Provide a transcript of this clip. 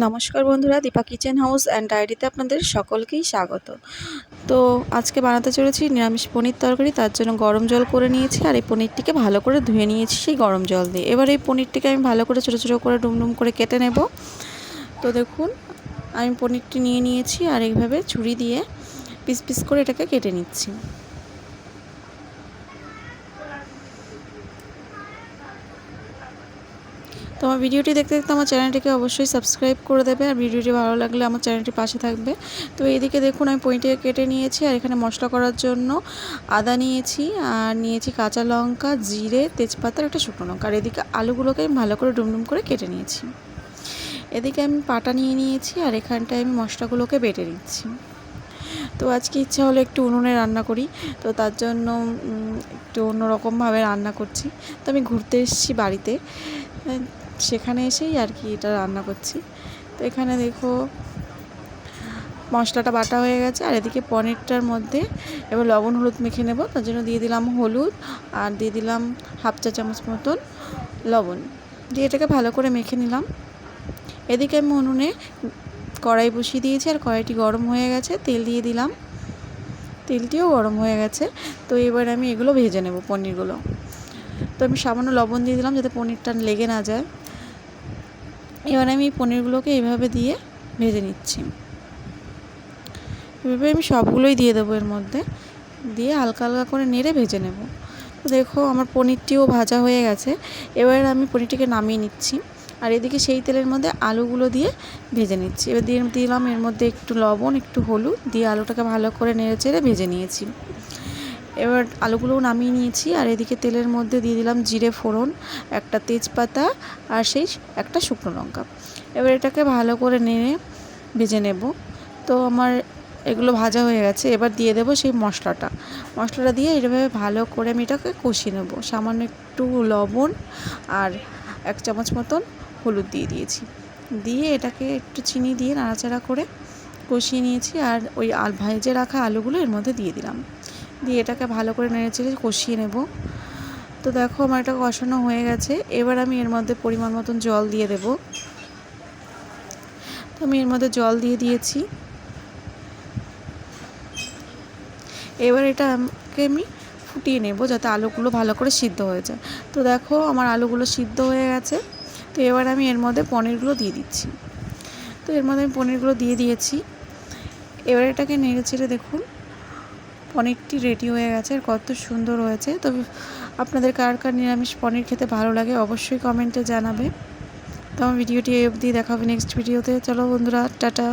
নমস্কার বন্ধুরা, Dipa kitchen house and ডায়েরিতে আপনাদের সকলকেই স্বাগত। তো আজকে বানাতে চলেছি নিরামিষ পনির তরকারি। তার জন্য গরম জল করে নিয়েছি আর এই পনিরটিকে ভালো করে ধুয়ে নিয়েছি সেই গরম জল দিয়ে। এবার এই পনিরটিকে আমি ভালো করে ছোটো ছোটো করে ডুমডুম করে কেটে নেব। তো দেখুন, আমি পনিরটি নিয়ে নিয়েছি আর এইভাবে ছুরি দিয়ে পিস পিস করে এটাকে কেটে নিচ্ছি। তো আমার ভিডিওটি দেখতে দেখতে আমার চ্যানেলটিকে অবশ্যই সাবস্ক্রাইব করে দেবে আর ভিডিওটি ভালো লাগলে আমার চ্যানেলটির পাশে থাকবে। তো এইদিকে দেখুন, আমি পনিরটিকে কেটে নিয়েছি আর এখানে মশলা করার জন্য আদা নিয়েছি আর নিয়েছি কাঁচা লঙ্কা, জিরে, তেজপাতা আর একটা শুকনো লঙ্কা। আর এদিকে আলুগুলোকে আমি ভালো করে ডুমডুম করে কেটে নিয়েছি। এদিকে আমি পাটা নিয়ে নিয়েছি আর এখানটায় আমি মশলাগুলোকে বেটে নিচ্ছি। তো আজকে ইচ্ছা হলো একটু উনুনে রান্না করি, তো তার জন্য একটু অন্যরকমভাবে রান্না করছি। তো আমি ঘুরতে এসেছি বাড়িতে, সেখানে এসেই আর কি এটা রান্না করছি। তো এখানে দেখো মশলাটা বাটা হয়ে গেছে আর এদিকে পনিরটার মধ্যে এবার লবণ হলুদ মেখে নেব। তার জন্য দিয়ে দিলাম হলুদ আর দিয়ে দিলাম হাফ চা চামচ মতন লবণ, দিয়ে এটাকে ভালো করে মেখে নিলাম। এদিকে আমি উনুনে কড়াই বসিয়ে দিয়েছি আর কড়াইটি গরম হয়ে গেছে, তেল দিয়ে দিলাম। তেলটিও গরম হয়ে গেছে। তো এবার আমি এগুলো ভেজে নেব পনিরগুলো। তো আমি সামান্য লবণ দিয়ে দিলাম যাতে পনিরটা লেগে না যায়। এবার আমি পনিরগুলোকে এইভাবে দিয়ে ভেজে নিচ্ছি। এভাবে আমি সবগুলোই দিয়ে দেবো এর মধ্যে, দিয়ে হালকা হালকা করে নেড়ে ভেজে নেব। তো দেখো আমার পনিরটিও ভাজা হয়ে গেছে। এবার আমি পনিরটিকে নামিয়ে নিচ্ছি আর এদিকে সেই তেলের মধ্যে আলুগুলো দিয়ে ভেজে নিচ্ছি। এবার দিয়ে দিলাম এর মধ্যে একটু লবণ, একটু হলুদ দিয়ে আলুটাকে ভালো করে নেড়ে চেড়ে ভেজে নিয়েছি। এবার আলুগুলোও নামিয়ে নিয়েছি আর এদিকে তেলের মধ্যে দিয়ে দিলাম জিরে ফোড়ন, একটা তেজপাতা আর সেই একটা শুকনো লঙ্কা। এবার এটাকে ভালো করে নেড়ে ভেজে নেব। তো আমার এগুলো ভাজা হয়ে গেছে। এবার দিয়ে দেবো সেই মশলাটা দিয়ে এইভাবে ভালো করে আমি এটাকে কষিয়ে নেব। সামান্য একটু লবণ আর 1 চামচ মতন হলুদ দিয়ে দিয়েছি, দিয়ে এটাকে একটু চিনি দিয়ে নাড়াচাড়া করে কষিয়ে নিয়েছি। আর ওই ভেজে রাখা আলুগুলো এর মধ্যে দিয়ে দিলাম, দিয়ে এটাকে ভালো করে নেড়েচেড়ে কষিয়ে নেব। তো দেখো আমার এটা কষানো হয়ে গেছে। এবার আমি এর মধ্যে পরিমাণ মতন জল দিয়ে দেব। তো আমি এর মধ্যে জল দিয়ে দিয়েছি। এবার এটাকে আমি ফুটিয়ে নেব যাতে আলুগুলো ভালো করে সিদ্ধ হয়ে যায়। তো দেখো আমার আলুগুলো সিদ্ধ হয়ে গেছে। তো এবার আমি এর মধ্যে পনিরগুলো দিয়ে দিচ্ছি। তো এর মধ্যে আমি পনিরগুলো দিয়ে দিয়েছি। এবার এটাকে নেড়ে চেড়ে দেখুন পনিরটি রেডি হয়ে গেছে আর কত সুন্দর হয়েছে। তবে আপনাদের কার কার নিরামিষ পনির খেতে ভালো লাগে অবশ্যই কমেন্টে জানাবে। তো আমার ভিডিওটি এই অবধি, দেখা হবে নেক্সট ভিডিওতে। চলো বন্ধুরা, টাটা।